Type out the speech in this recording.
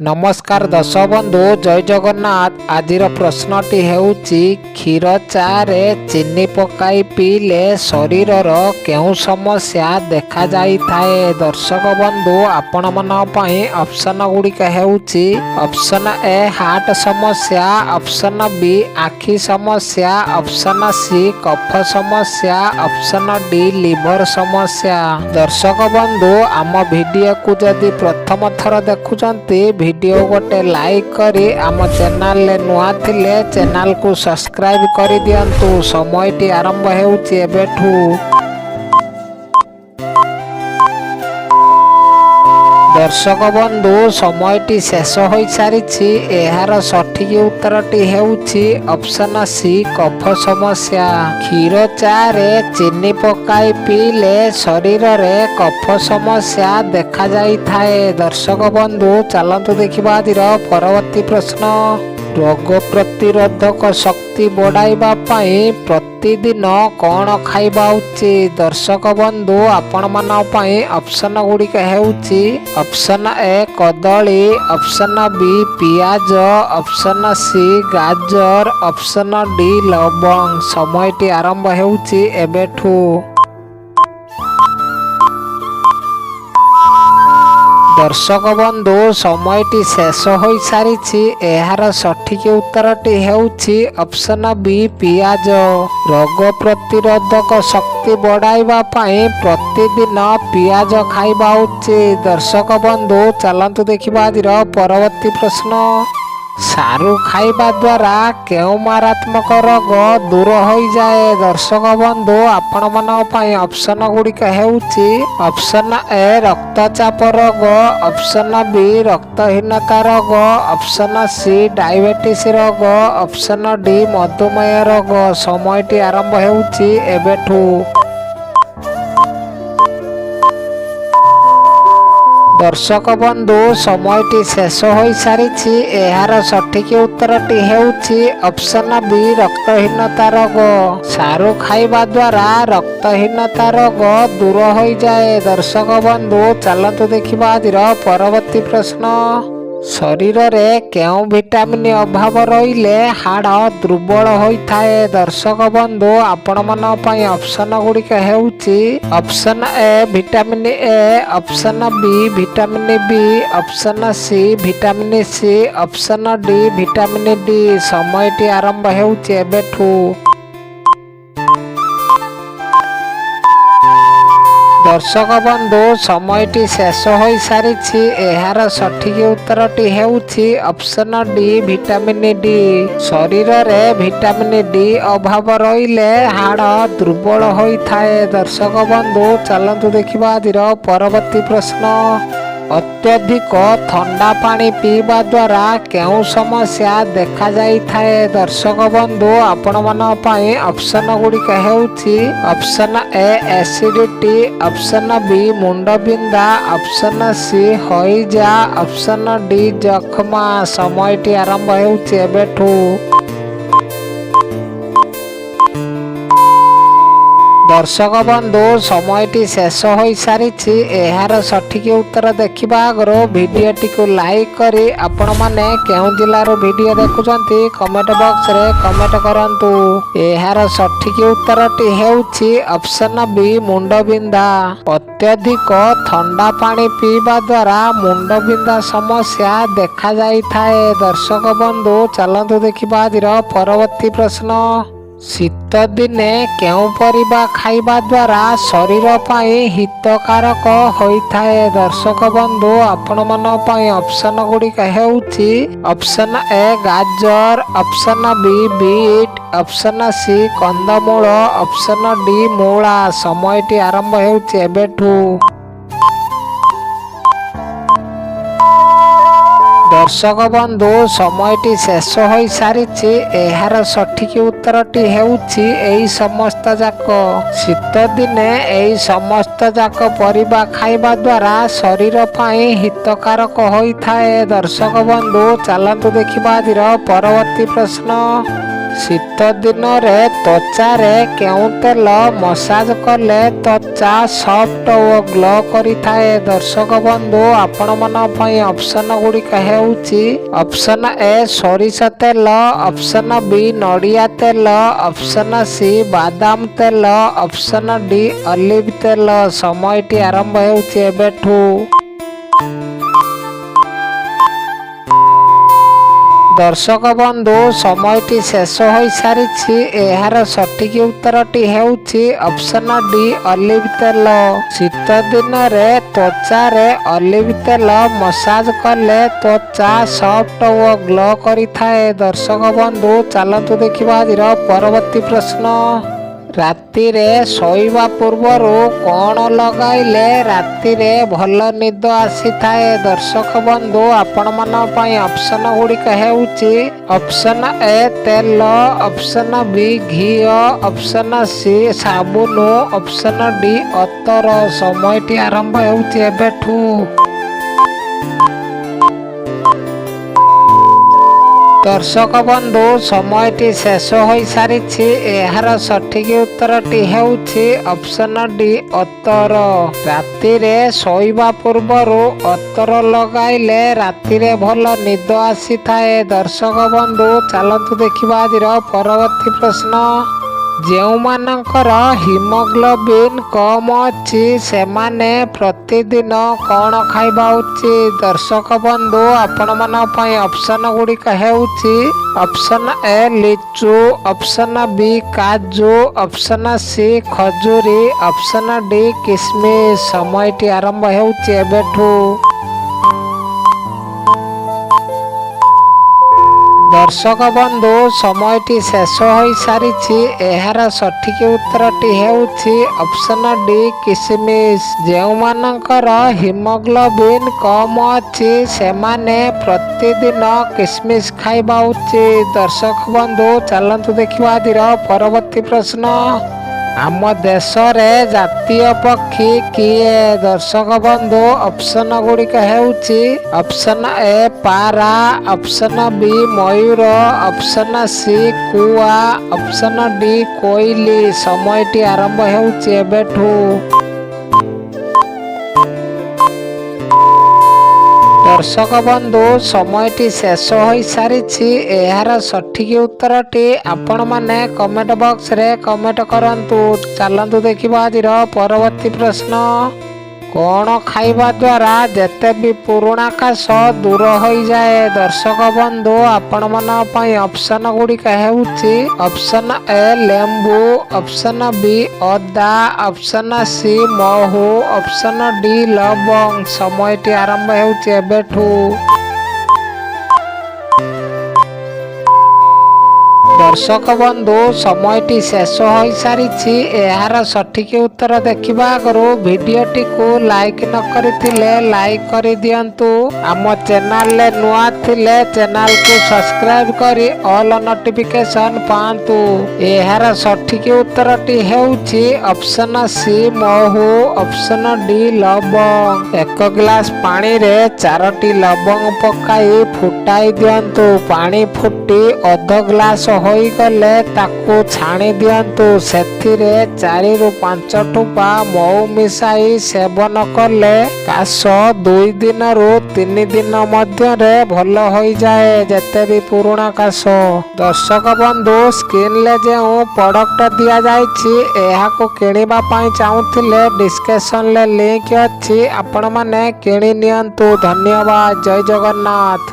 नमस्कार दर्शक बंधु जय जगन्नाथ। आज प्रश्नटी हेउची क्षीर चा रे चीनी पकाई पीले शरीर केउ समस्या देखा जाई थाए। दर्शक बंधु आपण मन पई ऑप्शन गुड़िक हेउची ऑप्शन ए हार्ट समस्या, ऑप्शन बी आखि समस्या, ऑप्शन सी कफ समस्या, ऑप्शन डी लिवर समस्या। दर्शक बंधु आम वीडियो को जदि प्रथम थर देखुचंती वीडियो गोटे लाइक करी आम चैनल ले नुआ थिले चैनल को सब्सक्राइब करी दियंतु। समयटी आरंभ हेउची एबेठू। दर्शक बंधु समयटी शेष हो सारी। एहार सठिक उत्तरटी हेउची ऑप्शन सी कफ समस्या। क्षीर चा रे चीनी पकाई पीले शरीर रे कफ समस्या देखा जाई थाए। दर्शक बंधु चलंतु देखिबा आजिर परवर्ती प्रश्न। रोग प्रतिरोधक शक्ति बढ़ाइबा पई प्रतिदिन कौन खाइबा उचित। दर्शक बंधु आपण मन पई ऑप्शन गुड़िक हेउची ऑप्शन ए कदली, ऑप्शन बी पियाज, ऑप्शन सी गाजर, ऑप्शन डी लवंग। समयटी आरंभ हेउची एबेठू। दर्शक बंधु समयटी शेष हो सारी। एहार सठिक उत्तरटी हेउची ऑप्शन बी पियाज। रोग प्रतिरोधक शक्ति बढ़ाइबा पई प्रतिदिन पियाज खाइबा उचित। दर्शक बंधु चलंतु देखिबा आजिर परवर्ती प्रश्न। सारू खाइबा द्वारा केउ मारात्मक रोग दूर हो जाए। दर्शक बंधु आपण मन पई ऑप्शन गुड़िक हेउची ऑप्शन ए रक्तचाप रोग, ऑप्शन बी रक्तहीनता रोग, ऑप्शन सी डायबिटीज रोग, ऑप्शन डी मधुमेह रोग। समयटी आरंभ हेउची एबेठू। दर्शक बंधु समयटी शेष हो सारी। एहार सठिक उत्तरटी हेउची ऑप्शन बी रक्तहीनता रोग। सारू खाइबा द्वारा रक्तहीनता रोग दूर हो जाए। दर्शक बंधु चलंतु देखिबा आजिर परवर्ती प्रश्न। शरीर रे केउ विटामिन अभाव रहिले हाड़ दुर्बल होइथाए। दर्शक बंधु आपण मन पई ऑप्शन गुड़िक हेउची option A vitamin A, option B vitamin B, option C vitamin C, option D vitamin D. समयटी आरंभ हेउची एबेठू। दर्शक बंधु समयटी शेष हो सारी। एहार सठिक उत्तरटी हेउची ऑप्शन डी विटामिन डी। शरीर रे विटामिन डी अभाव रहिले हाड़ दुर्बल होइथाए। दर्शक बंधु चलंतु देखिबा आजिर परवर्ती प्रश्न। अत्यधिक ठंडा पानी पीवा द्वारा केउ समस्या देखा जाई थाए। दर्शक बंधु आपण मन पई ऑप्शन गुड़िक हेउची option A acidity, option B मुंड बिंदा, ऑप्शन सी हईजा, ऑप्शन डी जखमा। समयटी आरंभ हेउची एबेठू। दर्शक बंधु समयटी शेष हो सारी। एहार सठिक उत्तर देखिबा आगर वीडियोटी को लाइक करी आपण माने केउ जिल्लार वीडियो देखुचंती कमेंट बॉक्स रे कमेंट करंतु। एहार सठिक उत्तरटी हेउची ऑप्शन बी मुंड बिंदा। अत्यधिक ठंडा पानी पीवा द्वारा मुंड बिंदा समस्या देखा जाई थाए। दर्शक बंधु चलंतु देखिबा आजिर परवर्ती प्रश्न। शीत दिने केउ परिबा खाइबा द्वारा शरीर पई हितकारक होइथाए। दर्शक बंधु आपण मन पई ऑप्शन गुड़िक हेउची ऑप्शन ए गाजर, option B beet, option C कंदमूल, ऑप्शन डी मूला। समयटी आरंभ हेउची एबेठू। दर्शक बंधु समयटी शेष हो सारी। एहार सठिक उत्तरटी हेउची एई समस्त जाक। शीत दिने एई समस्त जाक परिबा खाइबा द्वारा शरीर पई हितकारक होइथाए। दर्शक बंधु चलंतु देखिबा आजिर परवर्ती प्रश्न। ଶୀତ ଦିନରେ ତ୍ୱଚାରେ କେଉଁ ତେଲ ମସାଜ କଲେ ତ୍ୱଚା ସଫ୍ଟ ଓ ଗ୍ଲୋ କରିଥାଏ? ଦର୍ଶକ ବନ୍ଧୁ ଆପଣମାନଙ୍କ ପାଇଁ ଅପସନ ଗୁଡ଼ିକ ହେଉଛି ଅପସନ ଏ ସୋରିଷ ତେଲ, ଅପସନ ବି ନଡ଼ିଆ ତେଲ, ଅପସନ ସି ବାଦାମ ତେଲ, ଅପସନ ଡି ଅଲିଭ ତେଲ। ସମୟଟି ଆରମ୍ଭ ହେଉଛି ଏବେଠୁ। ଦର୍ଶକ ବନ୍ଧୁ ସମୟଟି ଶେଷ ହୋଇସାରିଛି। ଏହାର ସଠିକ୍ ଉତ୍ତରଟି ହେଉଛି ଅପସନ ଡି ଅଲିଭ ତେଲ। ଶୀତ ଦିନରେ ତ୍ୱଚାରେ ଅଲିଭ ତେଲ ମସାଜ କଲେ ତ୍ୱଚା ସଫ୍ଟ ଓ ଗ୍ଲୋ କରିଥାଏ। ଦର୍ଶକ ବନ୍ଧୁ ଚାଲନ୍ତୁ ଦେଖିବା ଆଜିର ପରବର୍ତ୍ତୀ ପ୍ରଶ୍ନ। ରାତିରେ ଶୋଇବା ପୂର୍ବରୁ କ'ଣ ଲଗାଇଲେ ରାତିରେ ଭଲ ନିଦ ଆସିଥାଏ? ଦର୍ଶକ ବନ୍ଧୁ ଆପଣମାନଙ୍କ ପାଇଁ ଅପସନ ଗୁଡ଼ିକ ହେଉଛି ଅପସନ ଏ ତେଲ, ଅପସନ ବି ଘିଅ, ଅପସନ ସି ସାବୁନ, ଅପସନ ଡି ଅତର। ସମୟଟି ଆରମ୍ଭ ହେଉଛି ଏବେଠୁ। ଦର୍ଶକ ବନ୍ଧୁ ସମୟଟି ଶେଷ ହୋଇସାରିଛି। ଏହାର ସଠିକ୍ ଉତ୍ତରଟି ହେଉଛି ଅପସନ ଡି ଅତର। ରାତିରେ ଶୋଇବା ପୂର୍ବରୁ ଅତର ଲଗାଇଲେ ରାତିରେ ଭଲ ନିଦ ଆସିଥାଏ। ଦର୍ଶକ ବନ୍ଧୁ ଚାଲନ୍ତୁ ଦେଖିବା ଆଜିର ପରବର୍ତ୍ତୀ ପ୍ରଶ୍ନ। ଯେଉଁମାନଙ୍କର ହିମୋଗ୍ଲୋବିନ୍ କମ୍ ଅଛି ସେମାନେ ପ୍ରତିଦିନ କ'ଣ ଖାଇବା ଉଚିତ? ଦର୍ଶକ ବନ୍ଧୁ ଆପଣମାନଙ୍କ ପାଇଁ ଅପସନ ଗୁଡ଼ିକ ହେଉଛି ଅପସନ ଏ ଲିଚୁ, ଅପସନ ବି କାଜୁ, ଅପସନ ସି ଖଜୁରୀ, ଅପସନ ଡି କିସମିସ। ସମୟଟି ଆରମ୍ଭ ହେଉଛି ଏବେଠୁ। ଦର୍ଶକ ବନ୍ଧୁ ସମୟଟି ଶେଷ ହୋଇସାରିଛି। ଏହାର ସଠିକ୍ ଉତ୍ତରଟି ହେଉଛି ଅପସନ ଡି କିସମିସ। ଯେଉଁମାନଙ୍କର ହିମୋଗ୍ଲୋବିନ୍ କମ୍ ଅଛି ସେମାନେ ପ୍ରତିଦିନ କିସମିସ ଖାଇବା ଉଚିତ। ଦର୍ଶକ ବନ୍ଧୁ ଚାଲନ୍ତୁ ଦେଖିବା ଆଜିର ପରବର୍ତ୍ତୀ ପ୍ରଶ୍ନ। ଆମ ଦେଶରେ ଜାତୀୟ ପକ୍ଷୀ କିଏ? ଦର୍ଶକ ବନ୍ଧୁ ଅପସନ ଗୁଡ଼ିକ ହେଉଛି ଅପସନ ଏ ପାରା, ଅପସନ ବି ମୟୂର, ଅପସନ ସି କୁଆ, ଅପସନ ଡି କୋଇଲି। ସମୟଟି ଆରମ୍ଭ ହେଉଛି ଏବେଠୁ। ଦର୍ଶକ ବନ୍ଧୁ ସମୟଟି ଶେଷ ହୋଇସାରିଛି। ଏହାର ସଠିକ୍ ଉତ୍ତରଟି ଆପଣମାନେ କମେଣ୍ଟ ବକ୍ସରେ କମେଣ୍ଟ କରନ୍ତୁ। ଚାଲନ୍ତୁ ଦେଖିବା ଆଜିର ପରବର୍ତ୍ତୀ ପ୍ରଶ୍ନ। କ'ଣ ଖାଇବା ଦ୍ୱାରା ଯେତେ ବି ପୁରୁଣା କାଶ ଦୂର ହୋଇଯାଏ? ଦର୍ଶକ ବନ୍ଧୁ ଆପଣମାନଙ୍କ ପାଇଁ ଅପସନ ଗୁଡ଼ିକ ହେଉଛି ଅପସନ ଏ ଲେମ୍ବୁ, ଅପସନ ବି ଅଦା, ଅପସନ ସି ମହୁ, ଅପସନ ଡି ଲବଙ୍ଗ। ସମୟଟି ଆରମ୍ଭ ହେଉଛି ଏବେଠୁ। ଦର୍ଶକ ବନ୍ଧୁ ସମୟଟି ଶେଷ ହୋଇସାରିଛି। ଏହାର ସଠିକ୍ ଉତ୍ତର ଦେଖିବା ଆଗରୁ ଭିଡ଼ିଓଟିକୁ ଲାଇକ୍ ନ କରିଥିଲେ ଲାଇକ୍ କରିଦିଅନ୍ତୁ। ଆମ ଚ୍ୟାନେଲରେ ନୂଆ ଥିଲେ ଚ୍ୟାନେଲକୁ ସବସ୍କ୍ରାଇବ୍ କରି ଅଲ୍ ନୋଟିଫିକେସନ୍ ପାଆନ୍ତୁ। ଏହାର ସଠିକ୍ ଉତ୍ତରଟି ହେଉଛି ଅପସନ ସି ମହୁ, ଅପସନ ଡି ଲବଙ୍ଗ। 1 ଗ୍ଲାସ ପାଣିରେ 4ଟି ଲବଙ୍ଗ ପକାଇ ଫୁଟାଇ ଦିଅନ୍ତୁ। ପାଣି ଫୁଟି ଅଧ ଗ୍ଲାସ ହୋଇଗଲେ ତାକୁ ଛାଣି ଦିଅନ୍ତୁ। ସେଥିରେ 4ରୁ 5 ଠୋପା ମହୁ ମିଶାଇ ସେବନ କଲେ କାଶ 2 ଦିନରୁ 3 ଦିନ ମଧ୍ୟରେ ଭଲ ହୋଇଯାଏ ଯେତେ ବି ପୁରୁଣା କାଶ। ଦର୍ଶକ ବନ୍ଧୁ ସ୍କ୍ରିନରେ ଯେଉଁ ପ୍ରଡକ୍ଟ ଦିଆଯାଇଛି ଏହାକୁ କିଣିବା ପାଇଁ ଚାହୁଁଥିଲେ ଡିସ୍କ୍ରିପସନରେ ଲିଙ୍କ ଅଛି, ଆପଣମାନେ କିଣି ନିଅନ୍ତୁ। ଧନ୍ୟବାଦ। ଜୟ ଜଗନ୍ନାଥ।